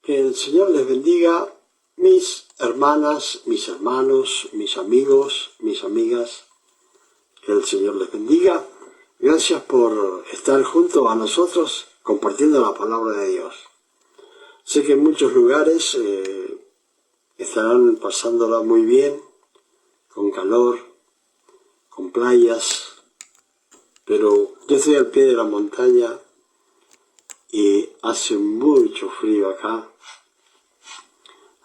Que el Señor les bendiga, mis hermanas, mis hermanos, mis amigos, mis amigas. Que el Señor les bendiga. Gracias por estar junto a nosotros compartiendo la palabra de Dios. Sé que en muchos lugares estarán pasándola muy bien, con calor, con playas, pero yo estoy al pie de la montaña y hace mucho frío acá.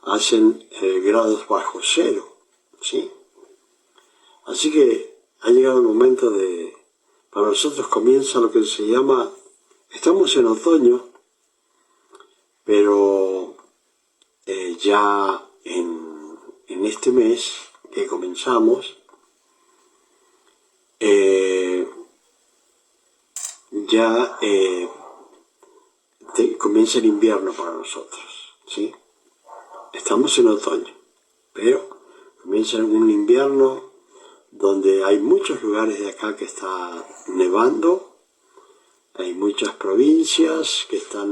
Hacen grados bajo cero, ¿sí? Así que ha llegado el momento para nosotros comienza lo que se llama, estamos en otoño, pero ya en este mes que comenzamos, comienza el invierno para nosotros, ¿sí? Estamos en otoño, pero comienza un invierno donde hay muchos lugares de acá que está nevando, hay muchas provincias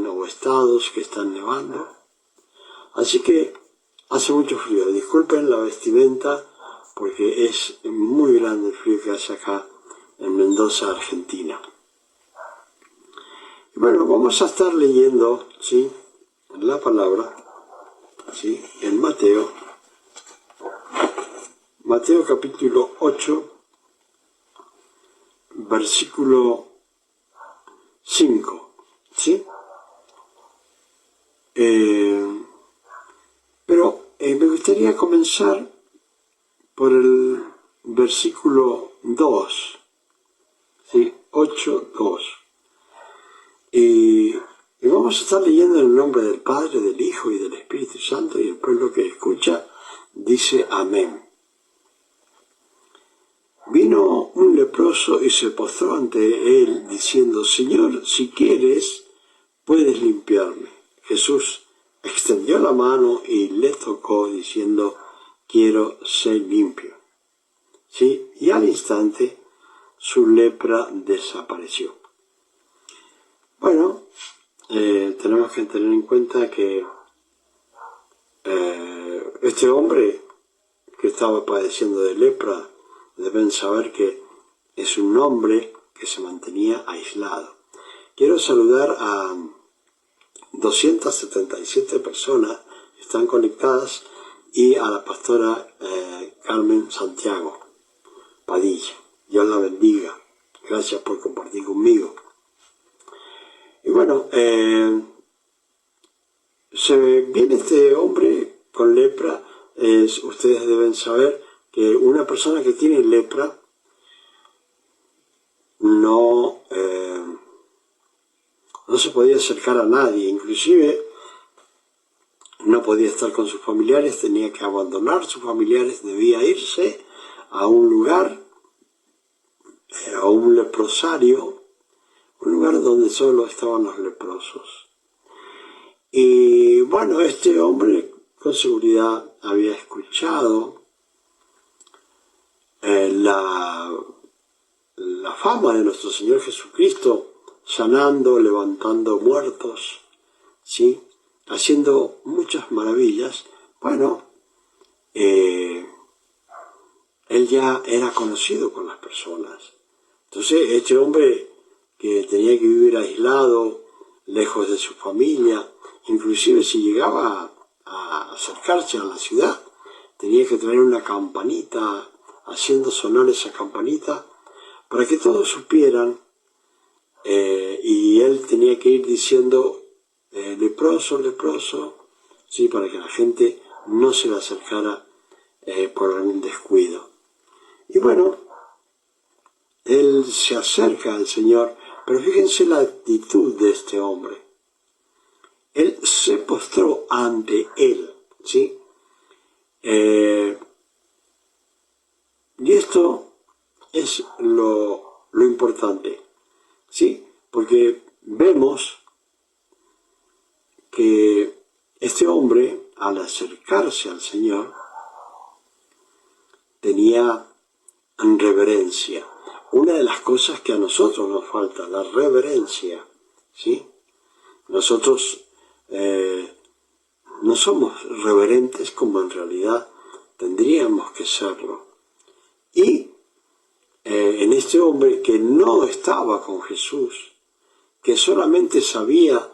o estados que están nevando, así que hace mucho frío. Disculpen la vestimenta porque es muy grande el frío que hace acá en Mendoza, Argentina. Y bueno, vamos a estar leyendo, ¿sí?, la palabra, ¿sí?, en Mateo capítulo 8, versículo 5, ¿sí? Pero me gustaría comenzar por el versículo 2, ¿sí? 8, 2. Y vamos a estar leyendo en el nombre del Padre, del Hijo y del Espíritu Santo, y el pueblo que escucha dice amén. Vino un leproso y se postró ante él, diciendo: Señor, si quieres, puedes limpiarme. Jesús extendió la mano y le tocó, diciendo: quiero ser limpio. ¿Sí? Y al instante su lepra desapareció. Bueno, tenemos que tener en cuenta que este hombre que estaba padeciendo de lepra, deben saber que es un hombre que se mantenía aislado. Quiero saludar a 277 personas que están conectadas y a la pastora Carmen Santiago Padilla. Dios la bendiga. Gracias por compartir conmigo. Y bueno, viene este hombre con lepra. Ustedes deben saber que una persona que tiene lepra no se podía acercar a nadie, inclusive no podía estar con sus familiares, tenía que abandonar sus familiares, debía irse a un lugar, a un leprosario, un lugar donde solo estaban los leprosos. Y bueno, este hombre con seguridad había escuchado la fama de nuestro Señor Jesucristo, sanando, levantando muertos, ¿sí?, haciendo muchas maravillas. Bueno, él ya era conocido con las personas. Entonces, este hombre que tenía que vivir aislado, lejos de su familia, inclusive si llegaba a acercarse a la ciudad, tenía que traer una campanita, haciendo sonar esa campanita, para que todos supieran, y él tenía que ir diciendo, leproso, leproso, ¿sí?, para que la gente no se le acercara por algún descuido. Y bueno, él se acerca al Señor, pero fíjense la actitud de este hombre. Él se postró ante él, ¿sí? Y esto es lo importante, ¿sí? Porque vemos que este hombre, al acercarse al Señor, tenía reverencia. Una de las cosas que a nosotros nos falta, la reverencia, ¿sí? Nosotros somos reverentes como en realidad tendríamos que serlo. Y en este hombre que no estaba con Jesús, que solamente sabía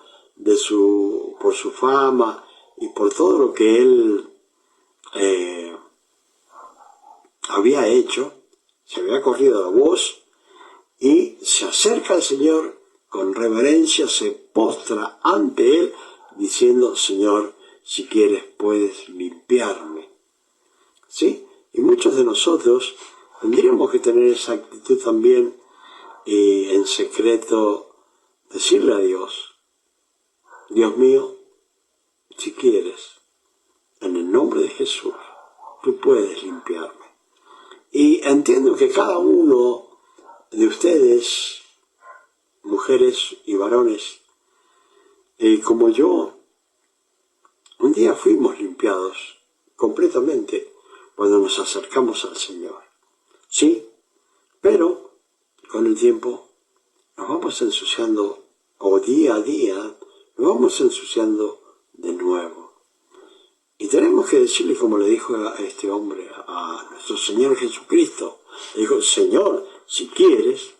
por su fama y por todo lo que él había hecho, se había corrido la voz y se acerca al Señor con reverencia, se postra ante él diciendo: Señor, si quieres puedes limpiarme. ¿Sí? Y muchos de nosotros tendríamos que tener esa actitud también y en secreto decirle a Dios: Dios mío, si quieres, en el nombre de Jesús, tú puedes limpiarme. Y entiendo que cada uno de ustedes, mujeres y varones, como yo, un día fuimos limpiados completamente cuando nos acercamos al Señor. Sí, pero con el tiempo nos vamos ensuciando, o día a día nos vamos ensuciando de nuevo. Y tenemos que decirle, como le dijo a este hombre, a nuestro Señor Jesucristo, le dijo: Señor, si quieres,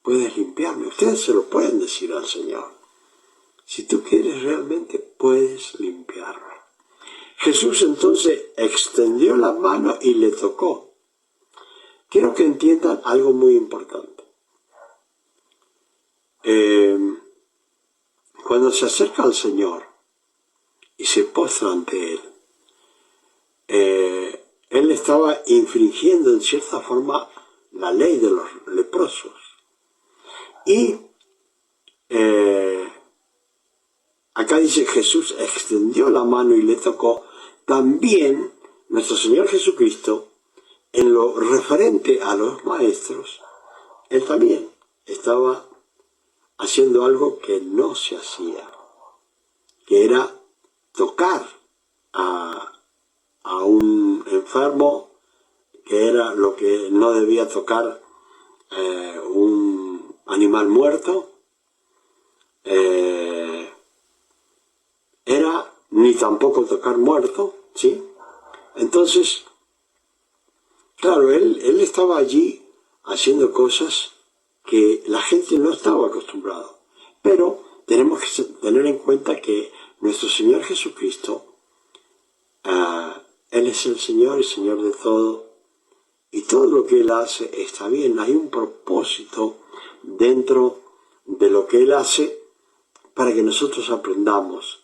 puedes limpiarme. Ustedes se lo pueden decir al Señor. Si tú quieres realmente, puedes limpiarme. Jesús entonces extendió la mano y le tocó. Quiero que entiendan algo muy importante. Cuando se acerca al Señor y se postra ante Él estaba infringiendo en cierta forma la ley de los leprosos. Y acá dice: Jesús extendió la mano y le tocó. También nuestro Señor Jesucristo, en lo referente a los maestros, Él también estaba haciendo algo que no se hacía, que era tocar a un enfermo, que era lo que no debía tocar un animal muerto, era ni tampoco tocar muerto, ¿sí? Entonces, claro, él estaba allí haciendo cosas que la gente no estaba acostumbrada. Pero tenemos que tener en cuenta que nuestro Señor Jesucristo, Él es el Señor y Señor de todo, y todo lo que Él hace está bien. Hay un propósito dentro de lo que Él hace para que nosotros aprendamos.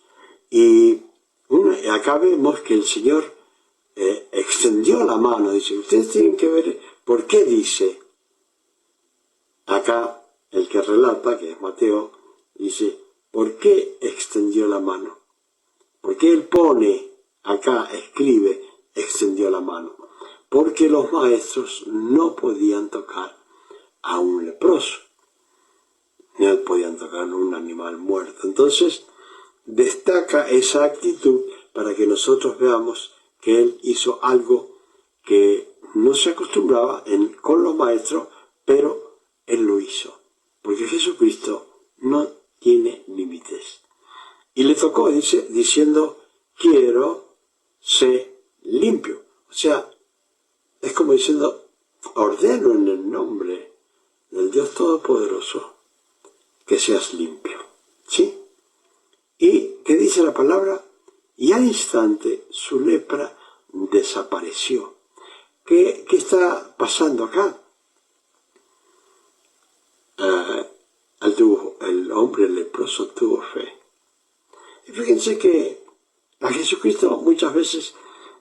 Y acá vemos que el Señor extendió la mano. Dice: ustedes tienen que ver por qué dice. Acá el que relata, que es Mateo, dice: ¿por qué extendió la mano? Porque él pone, acá escribe, extendió la mano. Porque los maestros no podían tocar a un leproso, no podían tocar a un animal muerto. Entonces, destaca esa actitud para que nosotros veamos que él hizo algo que no se acostumbraba con los maestros, pero él lo hizo, porque Jesucristo no tiene límites. Y le tocó, dice, diciendo: quiero ser limpio. O sea, es como diciendo: ordeno en el nombre del Dios Todopoderoso que seas limpio. ¿Sí? ¿Y qué dice la palabra? Y al instante su lepra desapareció. ¿Qué está pasando acá? El hombre leproso tuvo fe. Y fíjense que a Jesucristo muchas veces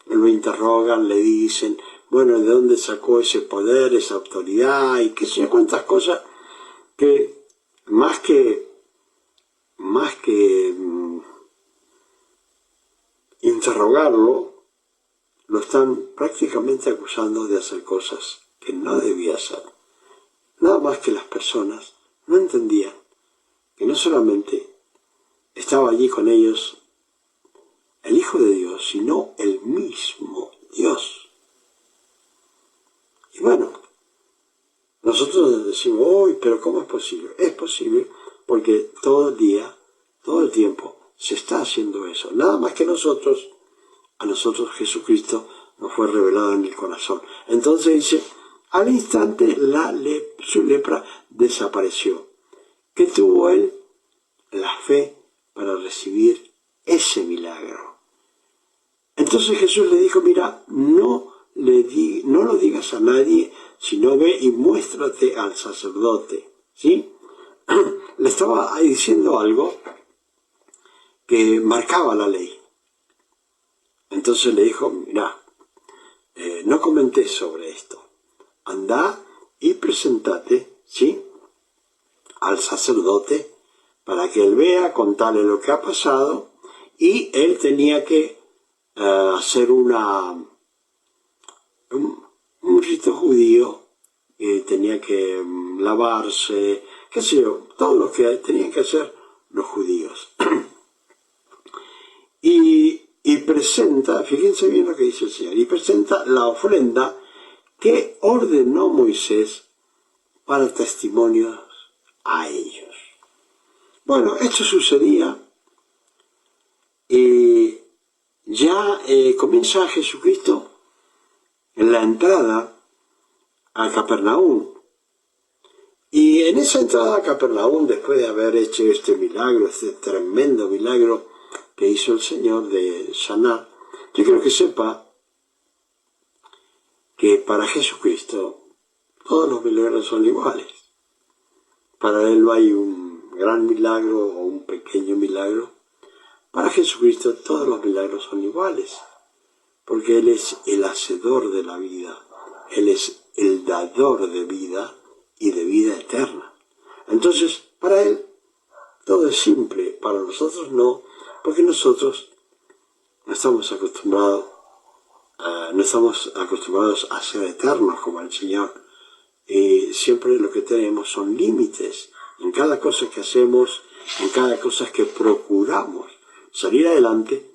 lo interrogan, le dicen: bueno, ¿de dónde sacó ese poder, esa autoridad? Y qué sé yo, cuántas cosas que más que interrogarlo, lo están prácticamente acusando de hacer cosas que no debía hacer. Nada más que las personas no entendían que no solamente estaba allí con ellos el Hijo de Dios, sino el mismo Dios. Y bueno, nosotros decimos: uy, pero ¿cómo es posible? Es posible porque todo el día, todo el tiempo, se está haciendo eso. Nada más que a nosotros Jesucristo nos fue revelado en el corazón. Entonces dice, al instante su lepra desapareció. ¿Qué tuvo él? La fe para recibir ese milagro. Entonces Jesús le dijo, mira, no lo digas a nadie, sino ve y muéstrate al sacerdote. ¿Sí? Le estaba diciendo algo que marcaba la ley. Entonces le dijo, mira, no comentes sobre esto. Andá y presentate, ¿sí?, al sacerdote para que él vea, contarle lo que ha pasado, y él tenía que hacer un rito judío, tenía que lavarse, qué sé yo, todo lo que tenían que hacer los judíos. y presenta, fíjense bien lo que dice el Señor, y presenta la ofrenda que ordenó Moisés para testimonios a ellos. Bueno, esto sucedía y ya comienza Jesucristo en la entrada a Capernaum. Y en esa entrada a Capernaum, después de haber hecho este milagro, este tremendo milagro que hizo el Señor de sanar, yo quiero que sepa que para Jesucristo todos los milagros son iguales. Para Él no hay un gran milagro o un pequeño milagro. Para Jesucristo todos los milagros son iguales, porque Él es el hacedor de la vida, Él es el dador de vida y de vida eterna. Entonces, para Él todo es simple, para nosotros no, porque nosotros no estamos acostumbrados a ser eternos como el Señor. Y siempre lo que tenemos son límites en cada cosa que hacemos, en cada cosa que procuramos salir adelante.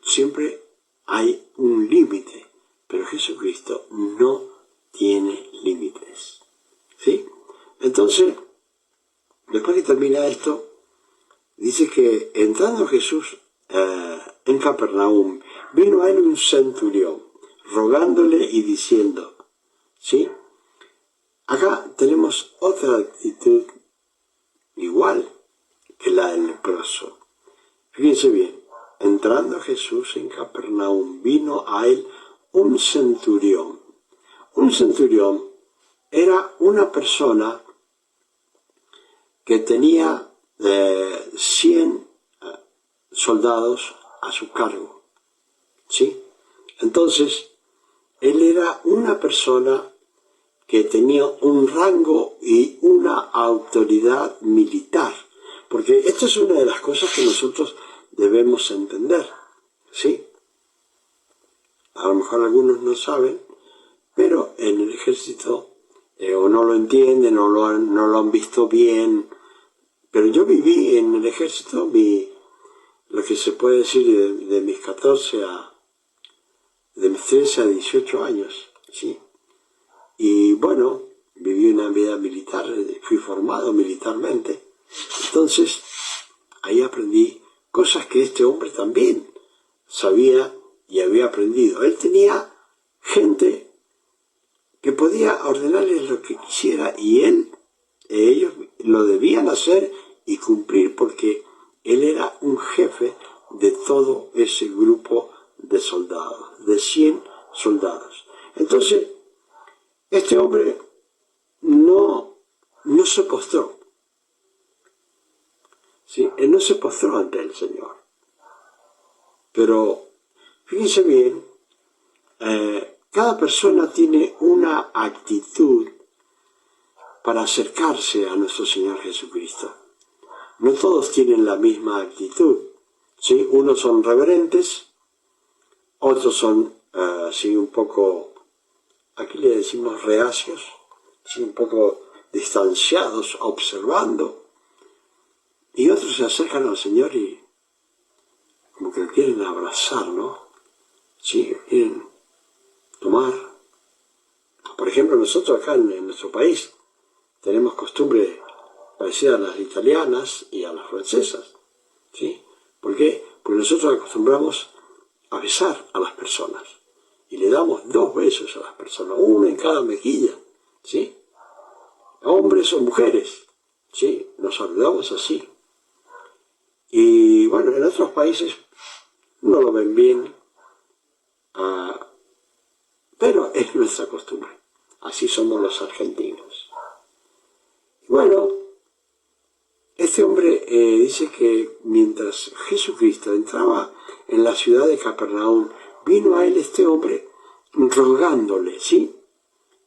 Siempre hay un límite, pero Jesucristo no tiene límites, ¿sí? Entonces, después que termina esto, dice que entrando Jesús en Capernaum, vino a él un centurión, rogándole y diciendo, ¿sí? Acá tenemos otra actitud igual que la del leproso. Fíjense bien, entrando Jesús en Capernaum, vino a él un centurión. Un centurión era una persona que tenía 100 soldados a su cargo, ¿sí? Entonces, él era una persona que tenía un rango y una autoridad militar, porque esta es una de las cosas que nosotros debemos entender, ¿sí? A lo mejor algunos no saben, pero en el ejército o no lo entienden o no lo han visto bien, pero yo viví en el ejército lo que se puede decir de mis 13 a 18 años, ¿sí? Y bueno, viví una vida militar, fui formado militarmente. Entonces, ahí aprendí cosas que este hombre también sabía y había aprendido. Él tenía gente que podía ordenarles lo que quisiera y ellos lo debían hacer y cumplir porque él era un jefe de todo ese grupo de soldados, de 100 soldados. Entonces, este hombre no se postró. ¿Sí? Él no se postró ante el Señor. Pero, fíjense bien, cada persona tiene una actitud para acercarse a nuestro Señor Jesucristo. No todos tienen la misma actitud, ¿sí? Unos son reverentes, otros son así un poco, aquí le decimos reacios, ¿sí? Un poco distanciados, observando, y otros se acercan al Señor y como que lo quieren abrazar, ¿no? Sí, quieren tomar. Por ejemplo, nosotros acá en nuestro país tenemos costumbres parecidas a las italianas y a las francesas. nosotros acostumbramos a besar a las personas y le damos 2 besos a las personas, uno en cada mejilla, ¿sí? Hombres o mujeres, ¿sí? Nos saludamos así. Y bueno, en otros países no lo ven bien, pero es nuestra costumbre. Así somos los argentinos. Y bueno, este hombre dice que mientras Jesucristo entraba en la ciudad de Capernaum, vino a él este hombre rogándole, ¿sí?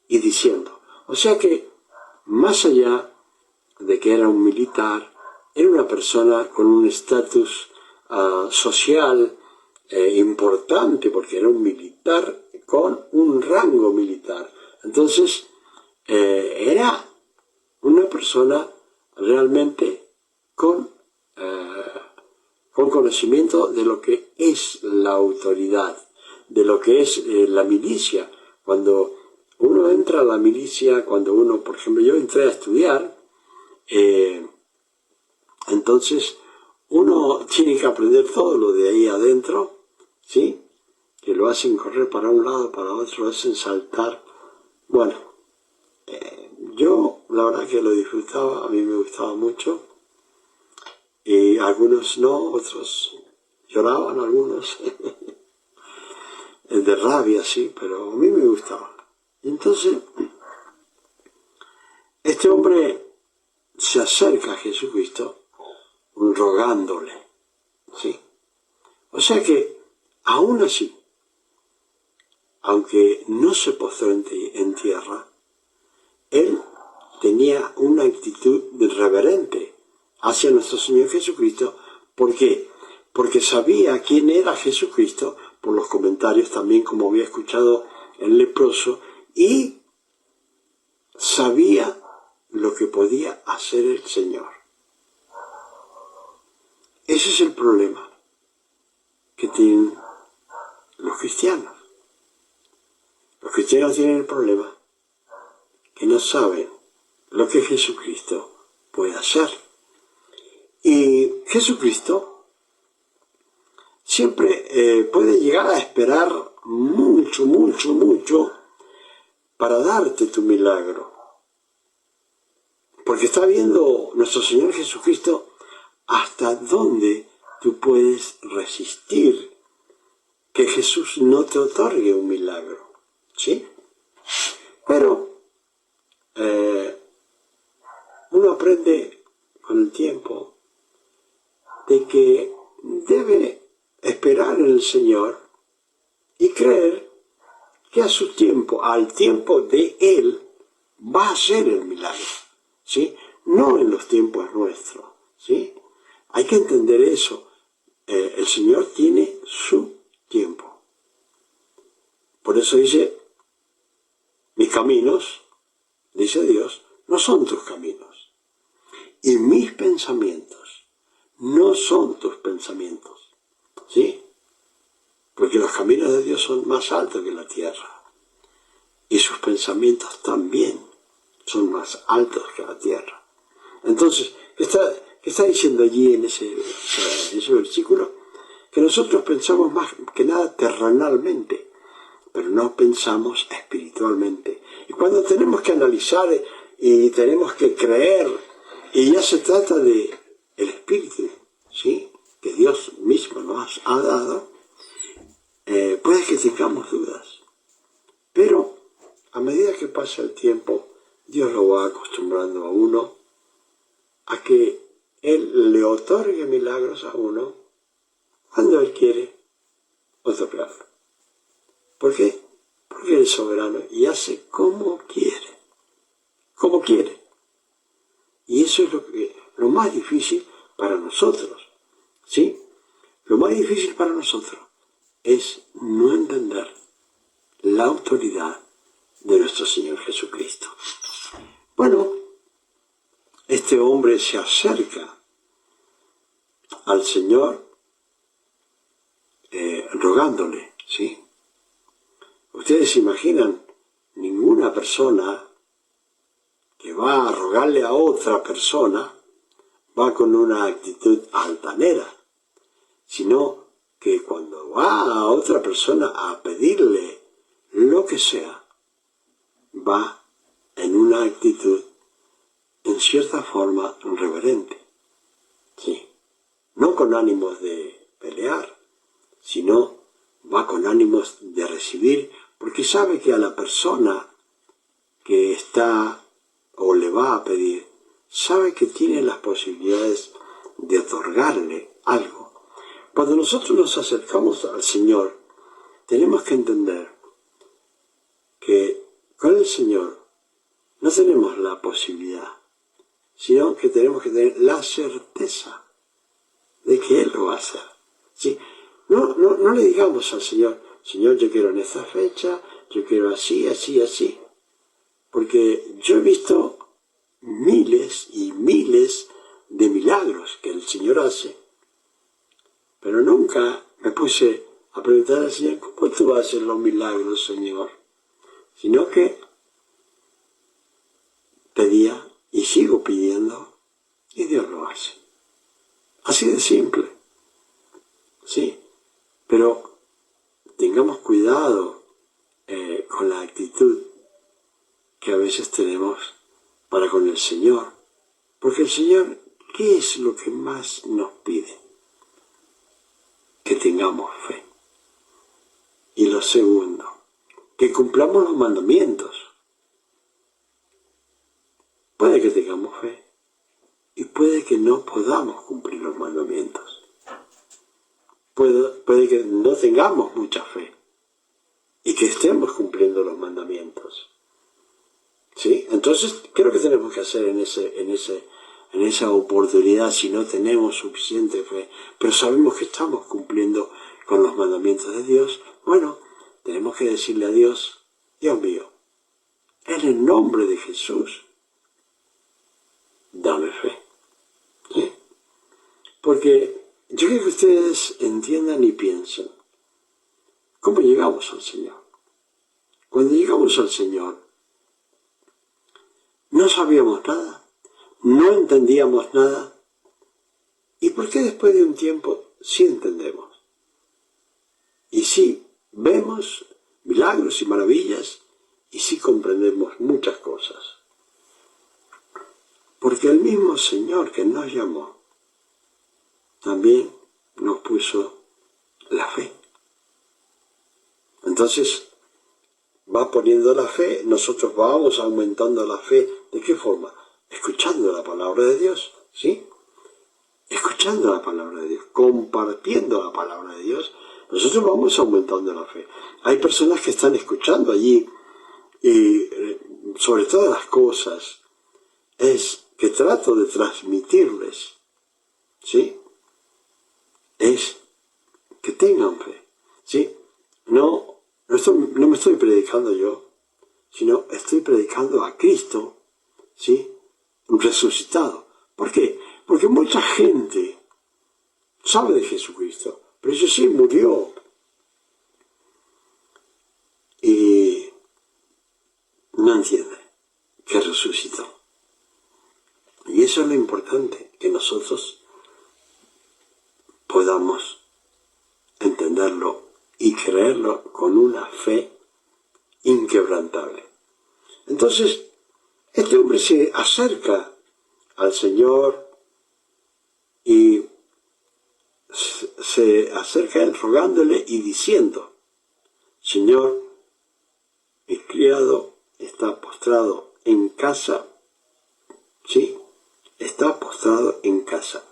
Y diciendo, o sea que más allá de que era un militar, era una persona con un estatus social importante, porque era un militar con un rango militar. Entonces, era una persona realmente con conocimiento de lo que es la autoridad, de lo que es la milicia. Cuando uno entra a la milicia, cuando uno, por ejemplo, yo entré a estudiar, entonces uno tiene que aprender todo lo de ahí adentro, ¿sí? Que lo hacen correr para un lado, para otro, lo hacen saltar. Bueno, yo la verdad que lo disfrutaba, a mí me gustaba mucho, y algunos no, otros lloraban, algunos de rabia, sí, pero a mí me gustaba. Y entonces, este hombre se acerca a Jesucristo rogándole, ¿sí? O sea que, aún así, aunque no se postró en tierra, él tenía una actitud reverente hacia nuestro Señor Jesucristo. ¿Por qué? Porque sabía quién era Jesucristo, por los comentarios también, como había escuchado el leproso, y sabía lo que podía hacer el Señor. Ese es el problema que tienen los cristianos. Los cristianos tienen el problema que no saben lo que Jesucristo puede hacer. Y Jesucristo siempre puede llegar a esperar mucho, mucho, mucho para darte tu milagro. Porque está viendo nuestro Señor Jesucristo hasta dónde tú puedes resistir que Jesús no te otorgue un milagro, ¿sí? Pero uno aprende con el tiempo de que debe esperar en el Señor y creer que a su tiempo, al tiempo de Él, va a ser el milagro, ¿sí? No en los tiempos nuestros, ¿sí? Hay que entender eso. El Señor tiene su tiempo. Por eso dice, mis caminos, dice Dios, no son tus caminos. Y mis pensamientos no son tus pensamientos, ¿sí? Porque los caminos de Dios son más altos que la tierra. Y sus pensamientos también son más altos que la tierra. Entonces, ¿qué está diciendo allí en ese versículo? Que nosotros pensamos más que nada terrenalmente, pero no pensamos espiritualmente. Y cuando tenemos que analizar y tenemos que creer, y ya se trata de el Espíritu, ¿sí? Que Dios mismo nos ha dado, puede que tengamos dudas. Pero a medida que pasa el tiempo, Dios lo va acostumbrando a uno a que Él le otorgue milagros a uno cuando Él quiere otorgarlo. ¿Por qué? Porque Él es soberano y hace como quiere. Como quiere. Y eso es lo más difícil para nosotros, ¿sí? Lo más difícil para nosotros es no entender la autoridad de nuestro Señor Jesucristo. Bueno, este hombre se acerca al Señor rogándole, ¿sí? Ustedes se imaginan, ninguna persona que va a rogarle a otra persona va con una actitud altanera, sino que cuando va a otra persona a pedirle lo que sea, va en una actitud, en cierta forma, reverente. Sí. No con ánimos de pelear, sino va con ánimos de recibir, porque sabe que a la persona que está o le va a pedir, sabe que tiene las posibilidades de otorgarle algo. Cuando nosotros nos acercamos al Señor, tenemos que entender que con el Señor no tenemos la posibilidad, sino que tenemos que tener la certeza de que Él lo va a hacer. ¿Sí? No le digamos al Señor, Señor, yo quiero en esta fecha, yo quiero así, así, así. Porque yo he visto miles y miles de milagros que el Señor hace, pero nunca me puse a preguntar al Señor, ¿cómo tú vas a hacer los milagros, Señor? Sino que pedía y sigo pidiendo y Dios lo hace. Así de simple. Sí, pero tengamos cuidado con la actitud que a veces tenemos para con el Señor. Porque el Señor, ¿qué es lo que más nos pide? Que tengamos fe. Y lo segundo, que cumplamos los mandamientos. Puede que tengamos fe y puede que no podamos cumplir los mandamientos. Puede que no tengamos mucha fe y que estemos cumpliendo los mandamientos. ¿Sí? Entonces, ¿qué es lo que tenemos que hacer en esa oportunidad si no tenemos suficiente fe, pero sabemos que estamos cumpliendo con los mandamientos de Dios? Bueno, tenemos que decirle a Dios, Dios mío, en el nombre de Jesús, dame fe. ¿Sí? Porque yo quiero que ustedes entiendan y piensen, ¿cómo llegamos al Señor? Cuando llegamos al Señor, no sabíamos nada, no entendíamos nada. ¿Y por qué después de un tiempo sí entendemos? Y sí vemos milagros y maravillas y sí comprendemos muchas cosas. Porque el mismo Señor que nos llamó también nos puso la fe. Entonces, va poniendo la fe, nosotros vamos aumentando la fe. ¿De qué forma? Escuchando la palabra de Dios, ¿sí? Escuchando la palabra de Dios, compartiendo la palabra de Dios, nosotros vamos aumentando la fe. Hay personas que están escuchando allí y sobre todas las cosas es que trato de transmitirles, ¿sí? Es que tengan fe, ¿sí? No me estoy predicando yo, sino estoy predicando a Cristo, ¿sí? Resucitado. ¿Por qué? Porque mucha gente sabe de Jesucristo, pero eso sí murió. Y no entiende que resucitó. Y eso es lo importante, que nosotros podamos entenderlo y creerlo con una fe inquebrantable. Entonces, este hombre se acerca al Señor y se acerca a él rogándole y diciendo, Señor, mi criado está postrado en casa, ¿sí? Está postrado en casa.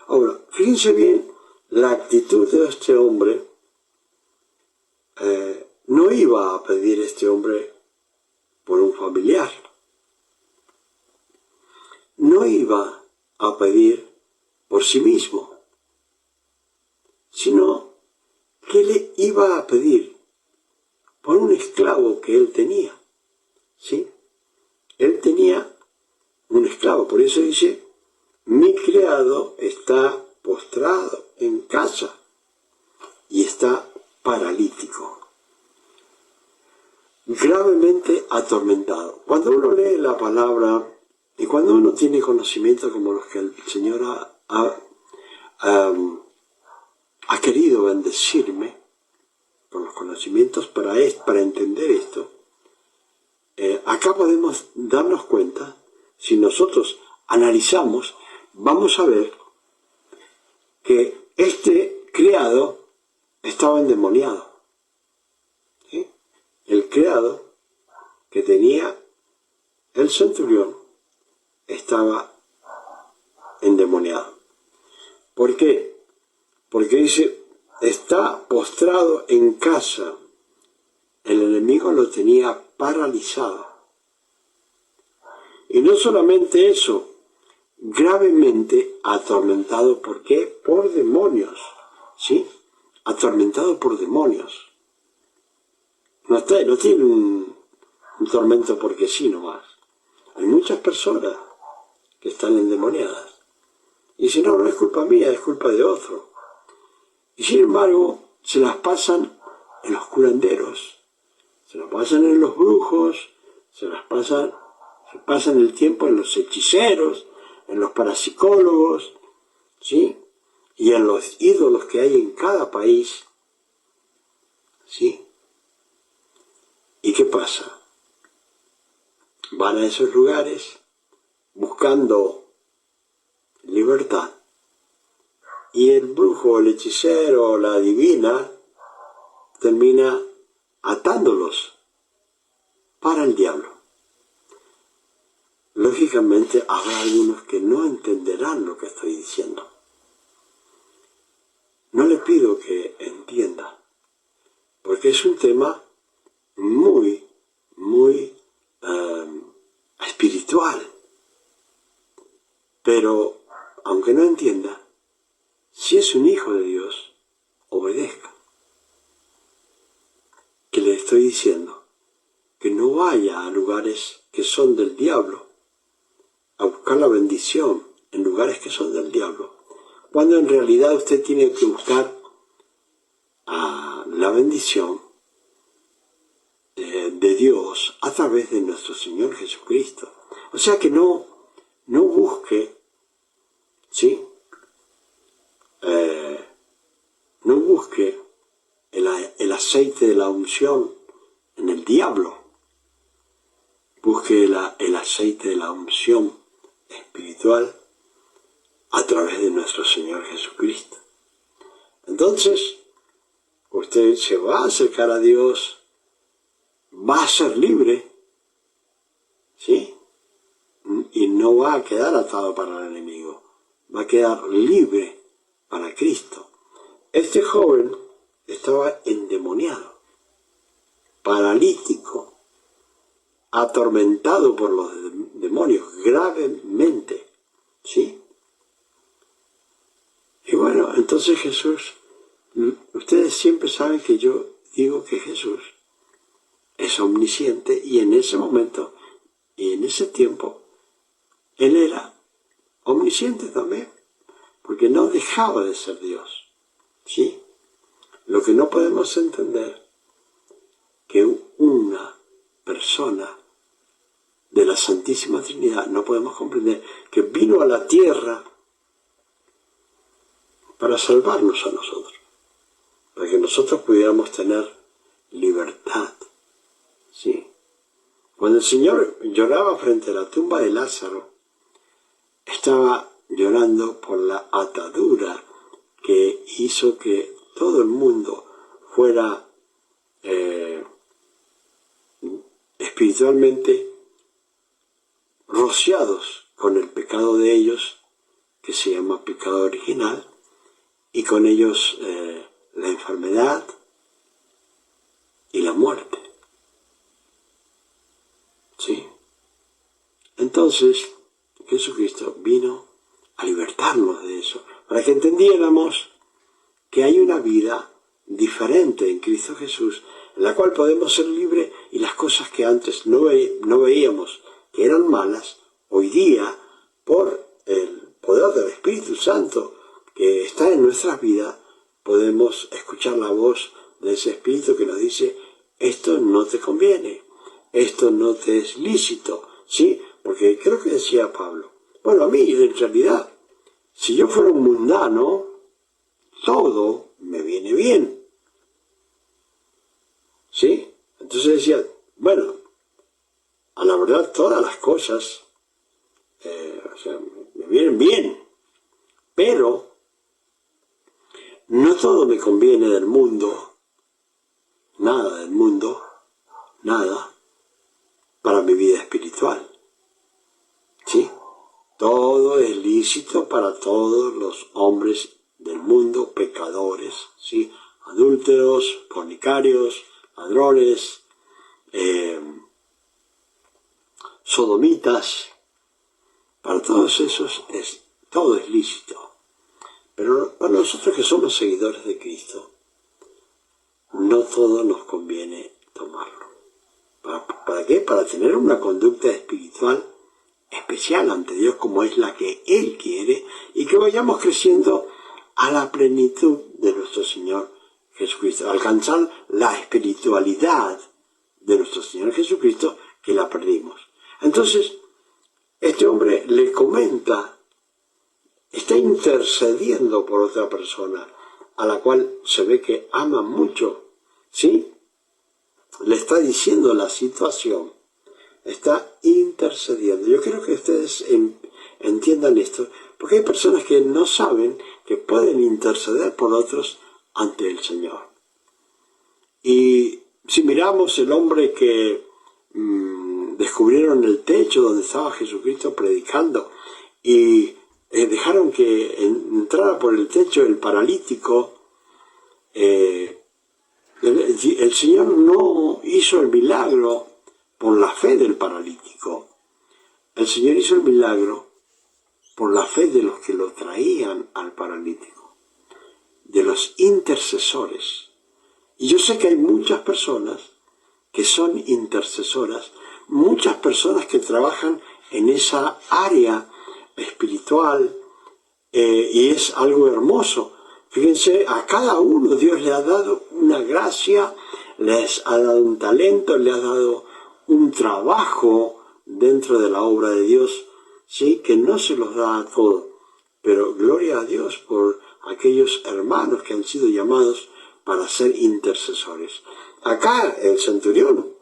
Ahora, fíjense bien la actitud de este hombre. No iba a pedir este hombre por un familiar. No iba a pedir por sí mismo, sino que le iba a pedir por un esclavo que él tenía. ¿Sí? Él tenía un esclavo, por eso dice, mi criado está postrado en casa y está paralítico, gravemente atormentado. Cuando uno lee la palabra y cuando uno tiene conocimiento como los que el Señor ha querido podido bendecirme con los conocimientos para entender esto, acá podemos darnos cuenta, si nosotros analizamos, vamos a ver que este criado estaba endemoniado. ¿Sí? El criado que tenía el centurión estaba endemoniado. ¿Por qué? Porque dice, está postrado en casa. El enemigo lo tenía paralizado. Y no solamente eso, gravemente atormentado. ¿Por qué? Por demonios. ¿Sí? Atormentado por demonios. No tiene un tormento porque sí nomás. Hay muchas personas que están endemoniadas. Y si no es culpa mía, es culpa de otro. Y sin embargo, se las pasan en los curanderos, se las pasan en los brujos, se pasan el tiempo en los hechiceros, en los parapsicólogos, ¿sí? Y en los ídolos que hay en cada país, ¿sí? ¿Y qué pasa? Van a esos lugares buscando libertad, y el brujo, el hechicero, la adivina termina atándolos para el diablo. Lógicamente habrá algunos que no entenderán lo que estoy diciendo. No le pido que entienda, porque es un tema muy espiritual. Pero, aunque no entienda, si es un hijo de Dios, obedezca. Que le estoy diciendo que no vaya a lugares que son del diablo, a buscar la bendición en lugares que son del diablo, cuando en realidad usted tiene que buscar la bendición de Dios a través de nuestro Señor Jesucristo. O sea que no busque, ¿sí? No busque el aceite de la unción en el diablo. Busque el aceite de la unción espiritual a través de nuestro Señor Jesucristo. Entonces, usted se va a acercar a Dios, va a ser libre, ¿sí? Y no va a quedar atado para el enemigo, va a quedar libre para Cristo. Este joven estaba endemoniado, paralítico, atormentado por los demonios gravemente, ¿sí? Y bueno, entonces Jesús, ustedes siempre saben que yo digo que Jesús es omnisciente, y en ese momento y en ese tiempo Él era omnisciente también, porque no dejaba de ser Dios, ¿sí? Lo que no podemos entender, que una persona de la Santísima Trinidad, no podemos comprender que vino a la tierra para salvarnos a nosotros, para que nosotros pudiéramos tener libertad, ¿sí? Cuando el Señor lloraba frente a la tumba de Lázaro, estaba llorando por la atadura que hizo que todo el mundo fuera espiritualmente rociados con el pecado de ellos, que se llama pecado original, y con ellos la enfermedad y la muerte. ¿Sí? Entonces, Jesucristo vino a libertarnos de eso, para que entendiéramos que hay una vida diferente en Cristo Jesús, en la cual podemos ser libres, y las cosas que antes no veíamos que eran malas, hoy día, por el poder del Espíritu Santo que está en nuestras vidas, podemos escuchar la voz de ese Espíritu que nos dice: esto no te conviene, esto no te es lícito, ¿sí? Porque creo que decía Pablo, bueno, a mí en realidad, si yo fuera un mundano, todo me viene bien. ¿Sí? Entonces decía, bueno, a la verdad todas las cosas me vienen bien, pero no todo me conviene del mundo, nada del mundo, nada, para mi vida espiritual. ¿Sí? Todo es lícito para todos los hombres del mundo, pecadores, ¿sí? Adúlteros, fornicarios, ladrones, sodomitas, para todos esos todo es lícito. Pero para nosotros que somos seguidores de Cristo, no todo nos conviene tomarlo. ¿Para qué? Para tener una conducta espiritual especial ante Dios como es la que Él quiere y que vayamos creciendo a la plenitud de nuestro Señor Jesucristo, alcanzar la espiritualidad de nuestro Señor Jesucristo que la perdimos. Entonces, este hombre le comenta, está intercediendo por otra persona a la cual se ve que ama mucho, ¿sí? Le está diciendo la situación, está intercediendo. Yo quiero que ustedes entiendan esto, porque hay personas que no saben que pueden interceder por otros ante el Señor. Y si miramos el hombre que descubrieron el techo donde estaba Jesucristo predicando y dejaron que entrara por el techo el paralítico, el Señor no hizo el milagro por la fe del paralítico. El Señor hizo el milagro por la fe de los que lo traían al paralítico, de los intercesores. Y yo sé que hay muchas personas que son intercesoras, muchas personas que trabajan en esa área espiritual, y es algo hermoso. Fíjense, a cada uno Dios le ha dado una gracia, les ha dado un talento, le ha dado un trabajo dentro de la obra de Dios, sí, que no se los da a todos, pero gloria a Dios por aquellos hermanos que han sido llamados para ser intercesores. Acá el centurión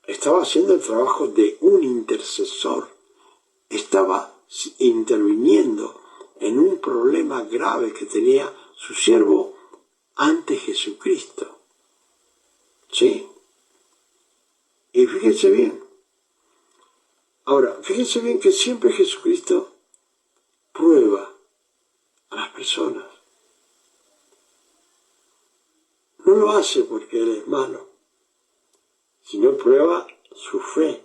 estaba haciendo el trabajo de un intercesor, estaba interviniendo en un problema grave que tenía su siervo ante Jesucristo. ¿Sí? Y fíjense bien. Ahora, fíjense bien que siempre Jesucristo prueba a las personas. No lo hace porque Él es malo, sino prueba su fe.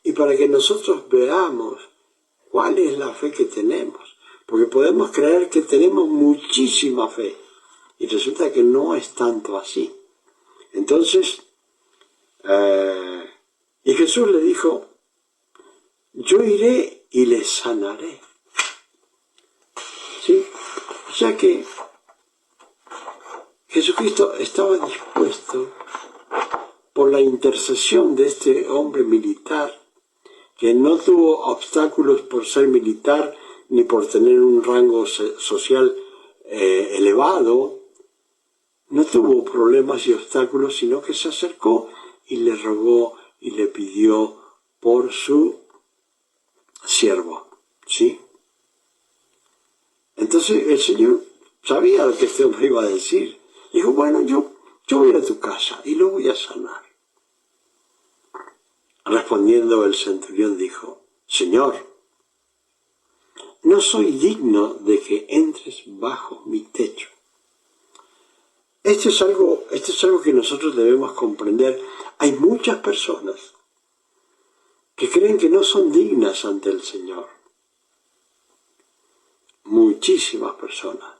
Y para que nosotros veamos cuál es la fe que tenemos. Porque podemos creer que tenemos muchísima fe y resulta que no es tanto así. Entonces, y Jesús le dijo, yo iré y le sanaré. ¿Sí? O sea que Jesucristo estaba dispuesto por la intercesión de este hombre militar, que no tuvo obstáculos por ser militar ni por tener un rango social elevado, no tuvo problemas y obstáculos, sino que se acercó y le rogó y le pidió por su siervo, ¿sí? Entonces el Señor sabía lo que este hombre iba a decir. Dijo, bueno, yo voy a tu casa y lo voy a sanar. Respondiendo el centurión dijo, Señor, no soy digno de que entres bajo mi techo. Esto es algo que nosotros debemos comprender. Hay muchas personas que creen que no son dignas ante el Señor. Muchísimas personas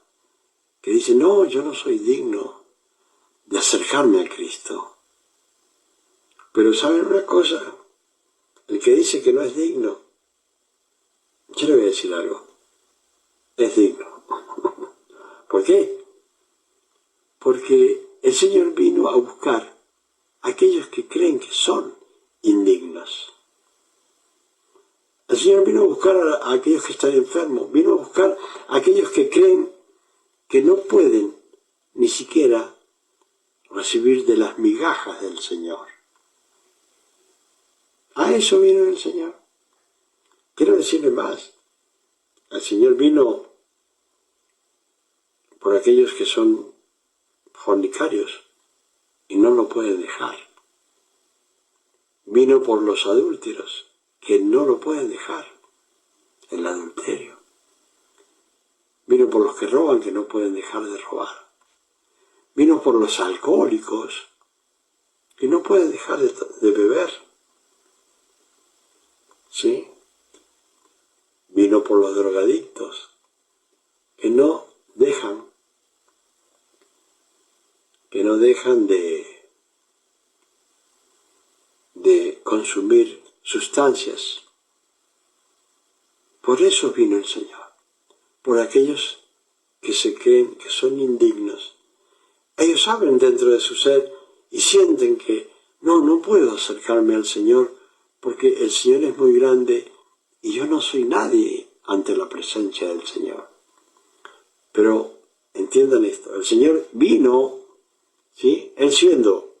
que dicen, no, yo no soy digno de acercarme a Cristo. Pero ¿saben una cosa? El que dice que no es digno, yo le voy a decir algo, es digno. ¿Por qué? Porque el Señor vino a buscar a aquellos que creen que son indignos. El Señor vino a buscar a aquellos que están enfermos, vino a buscar a aquellos que creen que no pueden ni siquiera recibir de las migajas del Señor. A eso vino el Señor. Quiero decirle más. El Señor vino por aquellos que son fornicarios y no lo pueden dejar. Vino por los adúlteros que no lo pueden dejar, el adulterio. Vino por los que roban que no pueden dejar de robar. Vino por los alcohólicos que no pueden dejar de beber. ¿Sí? Vino por los drogadictos que no dejan de consumir sustancias. Por eso vino el Señor, por aquellos que se creen que son indignos. Ellos saben dentro de su ser y sienten que no puedo acercarme al Señor porque el Señor es muy grande y yo no soy nadie ante la presencia del Señor. Pero entiendan esto, el Señor vino, ¿sí?, Él siendo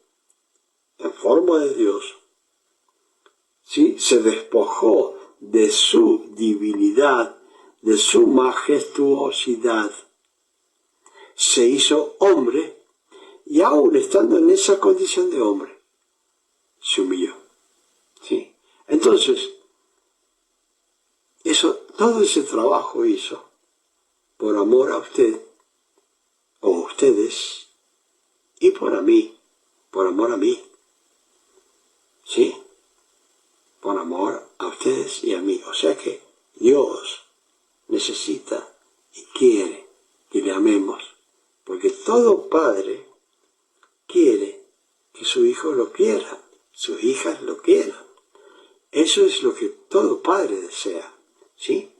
en forma de Dios, ¿sí?, se despojó de su divinidad, de su majestuosidad, se hizo hombre y aún estando en esa condición de hombre, se humilló. ¿Sí? Entonces, todo ese trabajo hizo por amor a usted o a ustedes y por amor a mí. ¿Sí? Por amor a ustedes y a mí. O sea que Dios necesita y quiere que le amemos, porque todo padre quiere que su hijo lo quiera, sus hijas lo quieran. Eso es lo que todo padre desea. ¿Sí?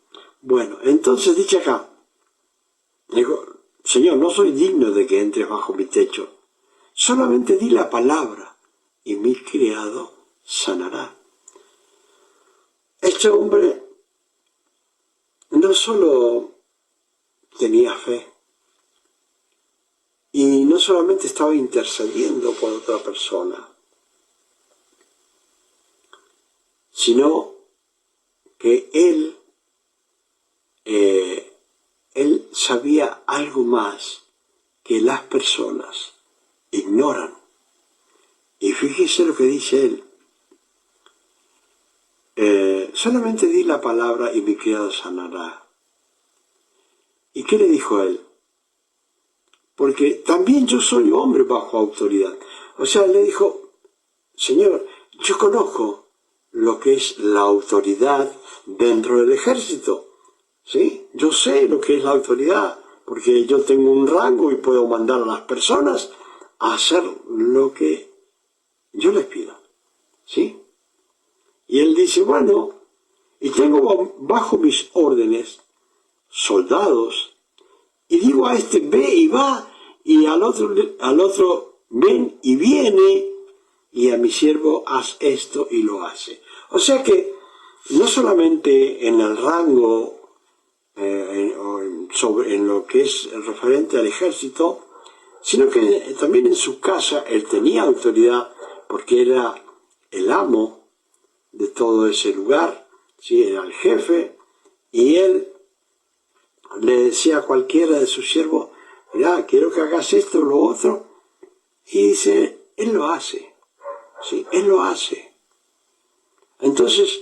Bueno, entonces dice acá, digo, Señor, no soy digno de que entres bajo mi techo, solamente di la palabra y mi criado sanará. Este hombre no solo tenía fe, y no solamente estaba intercediendo por otra persona, sino que él sabía algo más que las personas ignoran. Y fíjese lo que dice él. Solamente di la palabra y mi criado sanará. ¿Y qué le dijo él? Porque también yo soy hombre bajo autoridad. O sea, le dijo, Señor, yo conozco lo que es la autoridad dentro del ejército. ¿Sí? Yo sé lo que es la autoridad, porque yo tengo un rango y puedo mandar a las personas a hacer lo que yo les pido. ¿Sí? Y él dice, bueno, y tengo bajo mis órdenes soldados, y digo a este ve y va, y al otro ven y viene, y a mi siervo haz esto y lo hace. O sea que no solamente en el rango, en lo que es referente al ejército, sino que también en su casa él tenía autoridad porque era el amo de todo ese lugar, ¿sí? Era el jefe, y él le decía a cualquiera de sus siervos, mira, quiero que hagas esto o lo otro, y dice, él lo hace, ¿sí? Él lo hace. Entonces,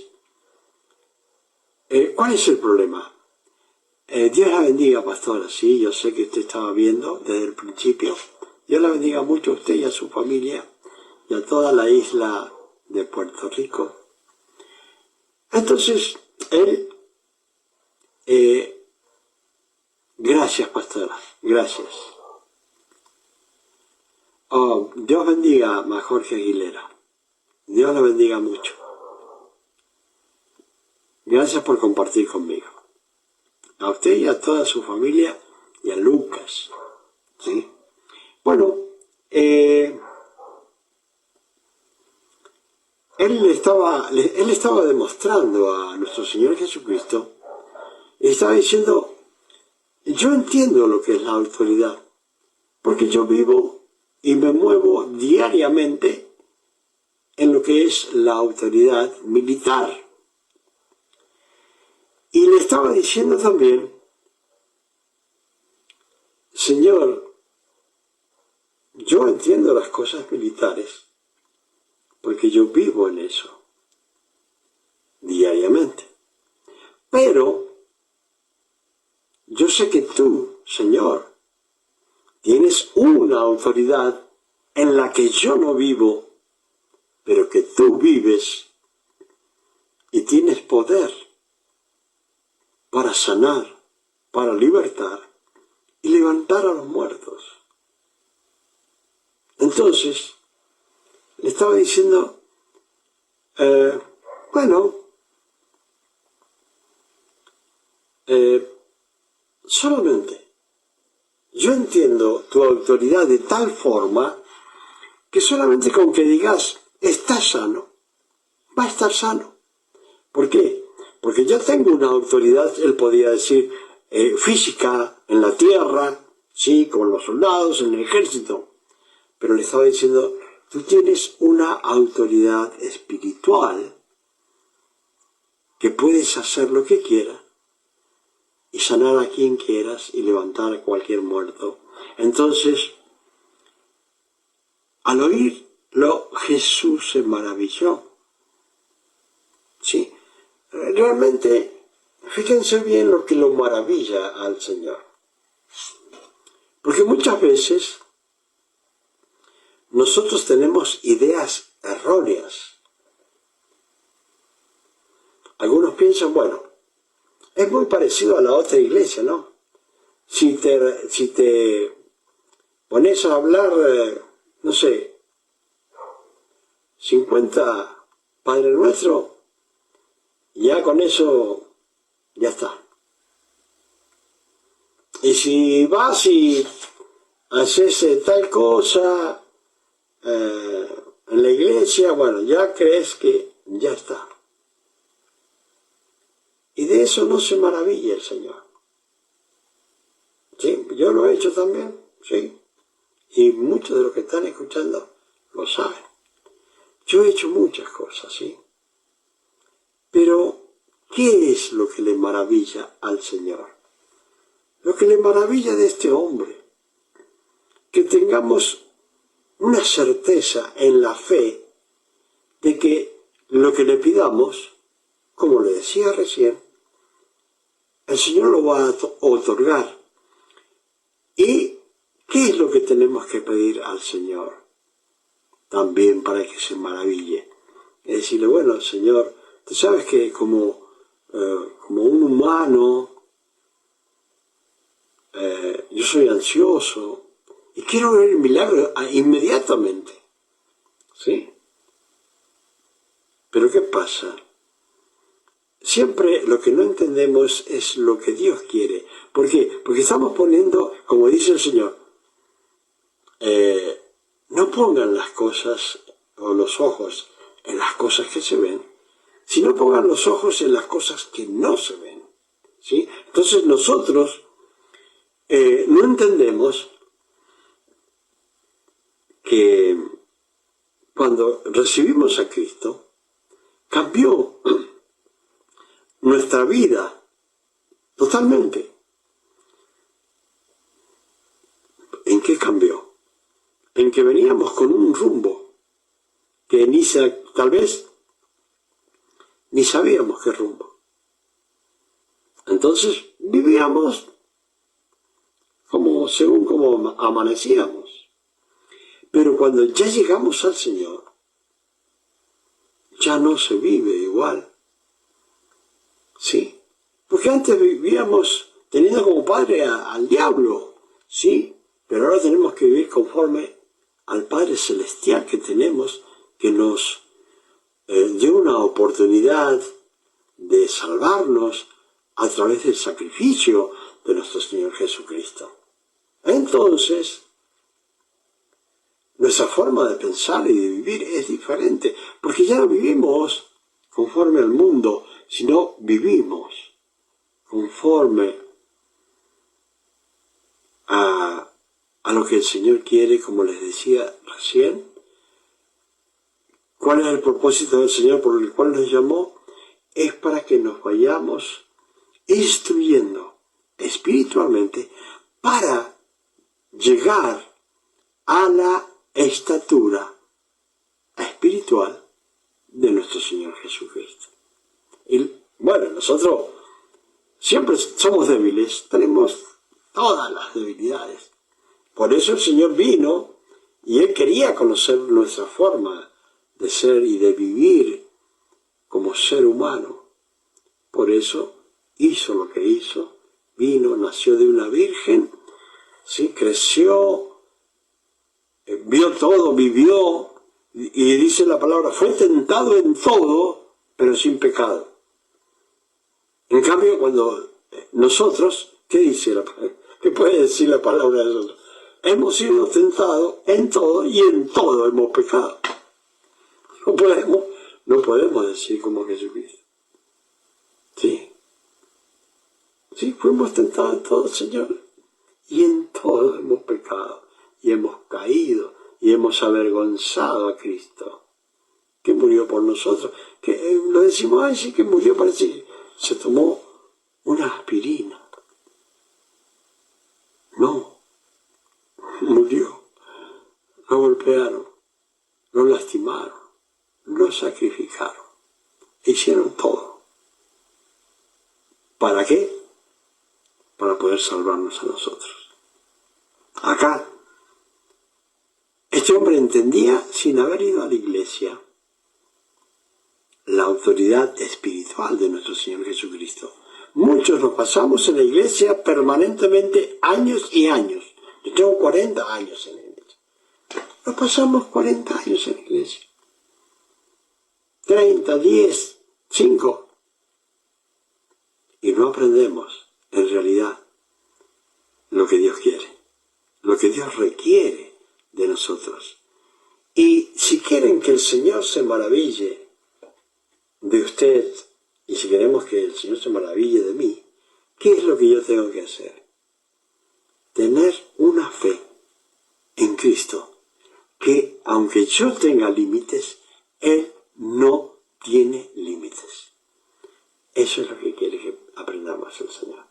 ¿cuál es el problema? Dios la bendiga, pastora, sí, yo sé que usted estaba viendo desde el principio. Dios la bendiga mucho a usted y a su familia y a toda la isla de Puerto Rico. Entonces, él, gracias, pastora, gracias. Oh, Dios bendiga a Jorge Aguilera. Dios la bendiga mucho. Gracias por compartir conmigo. A usted y a toda su familia y a Lucas. ¿Sí? Bueno, él estaba demostrando a nuestro Señor Jesucristo, y estaba diciendo, yo entiendo lo que es la autoridad, Porque yo vivo y me muevo diariamente en lo que es la autoridad militar. Y le estaba diciendo también, Señor, yo entiendo las cosas militares porque yo vivo en eso diariamente. Pero yo sé que tú, Señor, tienes una autoridad en la que yo no vivo, pero que tú vives y tienes poder para sanar, para libertar y levantar a los muertos. Entonces, le estaba diciendo, solamente yo entiendo tu autoridad de tal forma que solamente con que digas, estás sano, va a estar sano. ¿Por qué? Porque yo tengo una autoridad, él podía decir, física, en la tierra, sí, con los soldados, en el ejército. Pero le estaba diciendo, tú tienes una autoridad espiritual que puedes hacer lo que quieras y sanar a quien quieras y levantar a cualquier muerto. Entonces, al oírlo, Jesús se maravilló. ¿Sí? Realmente, fíjense bien lo que lo maravilla al Señor. Porque muchas veces nosotros tenemos ideas erróneas. Algunos piensan, bueno, es muy parecido a la otra iglesia, ¿no? Si te pones a hablar, no sé, 50 Padre Nuestro, ya con eso, ya está. Y si vas y haces tal cosa en la iglesia, bueno, ya crees que ya está. Y de eso no se maravilla el Señor. ¿Sí? Yo lo he hecho también, sí. Y muchos de los que están escuchando lo saben. Yo he hecho muchas cosas, ¿sí? Pero, ¿qué es lo que le maravilla al Señor? Lo que le maravilla de este hombre, que tengamos una certeza en la fe de que lo que le pidamos, como le decía recién, el Señor lo va a otorgar. ¿Y qué es lo que tenemos que pedir al Señor? También para que se maraville. Es decirle, bueno, Señor, tú sabes que como un humano, yo soy ansioso y quiero ver el milagro inmediatamente. ¿Sí? Pero ¿qué pasa? Siempre lo que no entendemos es lo que Dios quiere. ¿Por qué? Porque estamos poniendo, como dice el Señor, no pongan las cosas o los ojos en las cosas que se ven, sino pongan los ojos en las cosas que no se ven. ¿Sí? Entonces nosotros no entendemos que cuando recibimos a Cristo, cambió nuestra vida totalmente. ¿En qué cambió? En que veníamos con un rumbo que tal vez ni sabíamos qué rumbo. Entonces vivíamos según como amanecíamos. Pero cuando ya llegamos al Señor, ya no se vive igual. ¿Sí? Porque antes vivíamos teniendo como padre al diablo, ¿sí? Pero ahora tenemos que vivir conforme al Padre Celestial que tenemos, que nos dio una oportunidad de salvarnos a través del sacrificio de nuestro Señor Jesucristo. Entonces, nuestra forma de pensar y de vivir es diferente, porque ya no vivimos conforme al mundo, sino vivimos conforme a lo que el Señor quiere, como les decía recién. ¿Cuál es el propósito del Señor por el cual nos llamó? Es para que nos vayamos instruyendo espiritualmente para llegar a la estatura espiritual de nuestro Señor Jesucristo. Y bueno, nosotros siempre somos débiles, tenemos todas las debilidades. Por eso el Señor vino y Él quería conocer nuestra forma de ser y de vivir como ser humano. Por eso hizo lo que hizo, vino, nació de una virgen, ¿sí? Creció, vio todo, vivió, y dice la palabra, fue tentado en todo, pero sin pecado. En cambio, cuando nosotros, ¿qué dice la palabra? ¿Qué puede decir la palabra de nosotros? Hemos sido tentados en todo y en todo hemos pecado. No podemos decir como Jesucristo. Sí. Sí, fuimos tentados en todo, Señor. Y en todo hemos pecado. Y hemos caído. Y hemos avergonzado a Cristo. Que murió por nosotros. Que lo decimos, ay, sí que murió, parece que se tomó una aspirina. No. Murió. Lo golpearon. Lo lastimaron. Lo sacrificaron. Hicieron todo. ¿Para qué? Para poder salvarnos a nosotros. Acá, este hombre entendía, sin haber ido a la iglesia, la autoridad espiritual de nuestro Señor Jesucristo. Muchos nos pasamos en la iglesia permanentemente años y años. Yo tengo 40 años en la iglesia. Nos pasamos 40 años en la iglesia. 30, 10, 5. Y no aprendemos, en realidad, lo que Dios quiere, lo que Dios requiere de nosotros. Y si quieren que el Señor se maraville de usted, y si queremos que el Señor se maraville de mí, ¿qué es lo que yo tengo que hacer? Tener una fe en Cristo, que aunque yo tenga límites, Él no tiene límites. Eso es lo que quiere que aprendamos el Señor.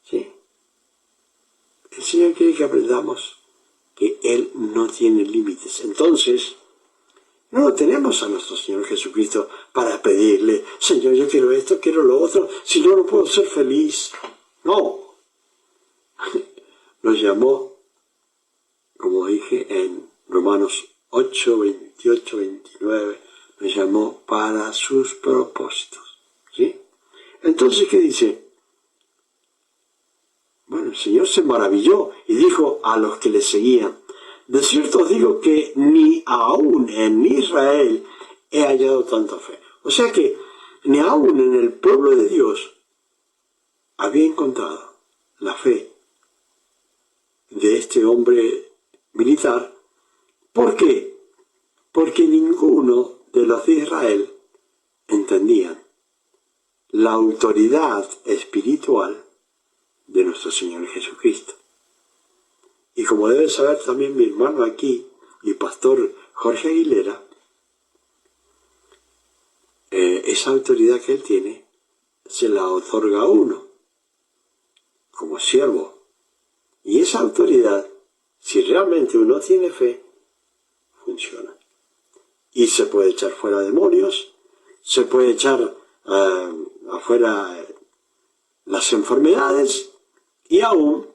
¿Sí? El Señor quiere que aprendamos que Él no tiene límites. Entonces, no lo tenemos a nuestro Señor Jesucristo para pedirle, Señor, yo quiero esto, quiero lo otro, si no, no puedo ser feliz. No. Nos llamó, como dije en Romanos 8, 28, 29, nos llamó para sus propósitos. ¿Sí? Entonces, ¿qué dice? Bueno, el Señor se maravilló y dijo a los que le seguían, de cierto os digo que ni aún en Israel he hallado tanta fe. O sea que ni aún en el pueblo de Dios había encontrado la fe de este hombre militar. ¿Por qué? Porque ninguno de los de Israel entendían la autoridad espiritual de nuestro Señor Jesucristo. Y como debe saber también mi hermano aquí, y pastor Jorge Aguilera, esa autoridad que él tiene se la otorga a uno como siervo. Y esa autoridad, si realmente uno tiene fe, funciona. Y se puede echar fuera demonios, se puede echar afuera las enfermedades, y aún,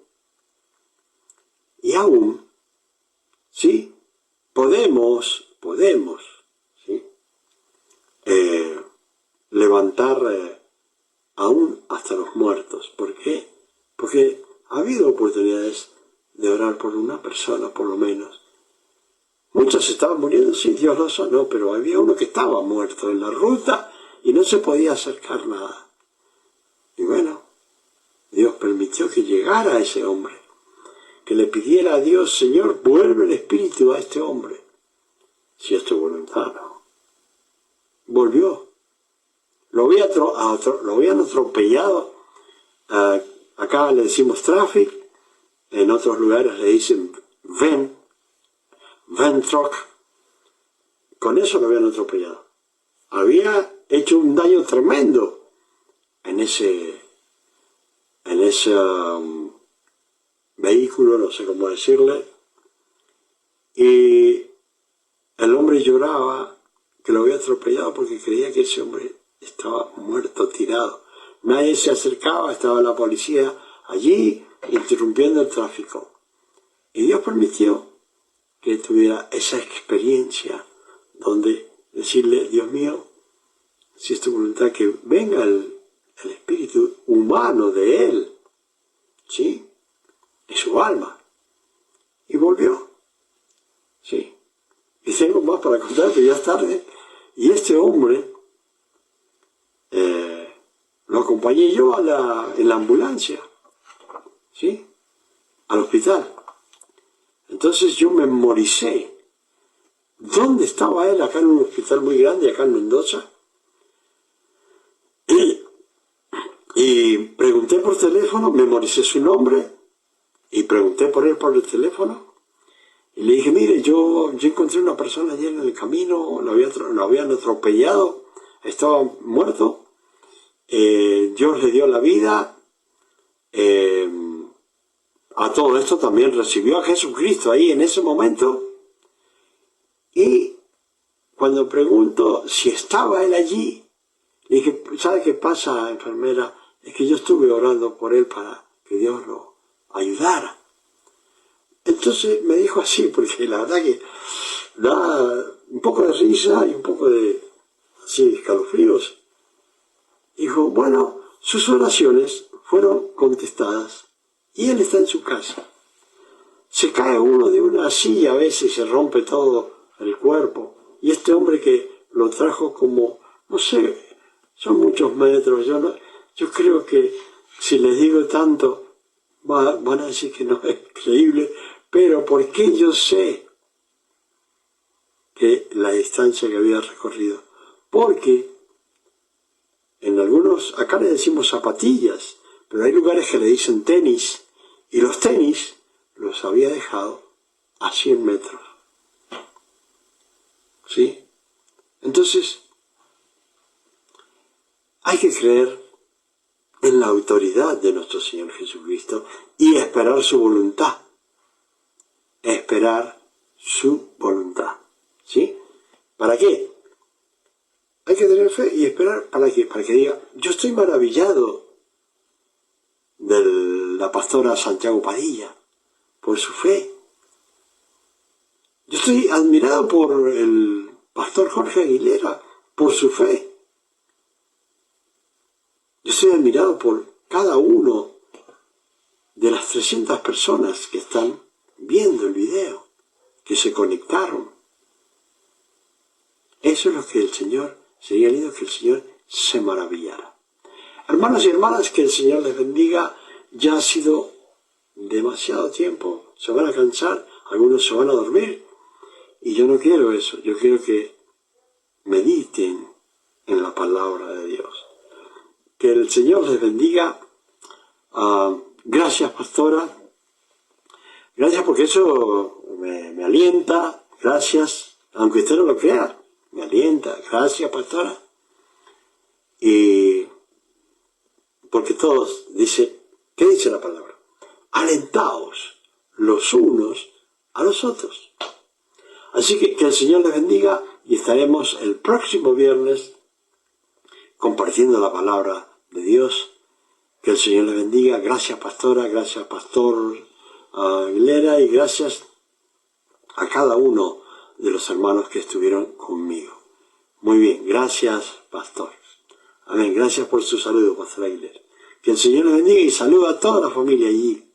¿sí? Podemos, ¿sí? Levantar aún hasta los muertos. ¿Por qué? Porque ha habido oportunidades de orar por una persona, por lo menos. Muchos estaban muriendo, sí, Dios lo sanó, pero había uno que estaba muerto en la ruta y no se podía acercar nada. Y bueno, Dios permitió que llegara ese hombre, que le pidiera a Dios, Señor, vuelve el espíritu a este hombre, si es tu voluntad, ¿no? Volvió. Lo habían atropellado, acá le decimos tráfico, en otros lugares le dicen Ventrock, con eso lo habían atropellado. Había hecho un daño tremendo en ese vehículo, no sé cómo decirle, y el hombre lloraba que lo había atropellado porque creía que ese hombre estaba muerto, tirado. Nadie se acercaba, estaba la policía allí interrumpiendo el tráfico. Y Dios permitió que tuviera esa experiencia donde decirle, Dios mío, si es tu voluntad, que venga el espíritu humano de él, ¿sí?, y su alma. Y volvió, ¿sí? Y tengo más para contar, pero ya es tarde. Y este hombre, lo acompañé yo en la ambulancia, ¿sí?, al hospital. Entonces yo memoricé dónde estaba él, acá en un hospital muy grande, acá en Mendoza. Y pregunté por teléfono, memoricé su nombre y pregunté por él por el teléfono. Y le dije, mire, yo encontré una persona ayer en el camino, lo habían atropellado, estaba muerto. Dios le dio la vida. A todo esto también recibió a Jesucristo ahí en ese momento. Y cuando pregunto si estaba él allí, le dije, ¿sabe qué pasa, enfermera? Es que yo estuve orando por él para que Dios lo ayudara. Entonces me dijo así, porque la verdad que da un poco de risa y un poco de así, escalofríos. Dijo, bueno, sus oraciones fueron contestadas y él está en su casa. Se cae uno de una silla a veces y se rompe todo el cuerpo. Y este hombre que lo trajo como, no sé, son muchos metros. Yo creo que si les digo tanto, van a decir que no es creíble. Pero ¿por qué yo sé que la distancia que había recorrido? Porque en algunos, acá le decimos zapatillas, pero hay lugares que le dicen tenis, y los tenis los había dejado a 100 metros. ¿Sí? Entonces, hay que creer en la autoridad de nuestro Señor Jesucristo y esperar su voluntad. Esperar su voluntad. ¿Sí? ¿Para qué? Hay que tener fe y esperar. ¿Para qué? Para que diga, yo estoy maravillado de la pastora Santiago Padilla por su fe. Yo estoy admirado por el pastor Jorge Aguilera por su fe. Yo estoy admirado por cada uno de las 300 personas que están viendo el video, que se conectaron. Eso es lo que el Señor, sería lindo que el Señor se maravillara. Hermanos y hermanas, que el Señor les bendiga. Ya ha sido demasiado tiempo, se van a cansar, algunos se van a dormir, y yo no quiero eso. Yo quiero que mediten en la palabra de Dios. Que el Señor les bendiga. Gracias, pastora. Gracias, porque eso me alienta. Gracias, aunque usted no lo crea, me alienta. Gracias, pastora. Y porque todos dice, ¿qué dice la palabra? Alentaos los unos a los otros. Así que el Señor les bendiga y estaremos el próximo viernes compartiendo la palabra de Dios. Que el Señor les bendiga. Gracias, pastora. Gracias, pastor Aguilera. Y gracias a cada uno de los hermanos que estuvieron conmigo. Muy bien. Gracias, pastor. Amén. Gracias por su saludo, pastor Aguilera. Que el Señor les bendiga y saluda a toda la familia allí.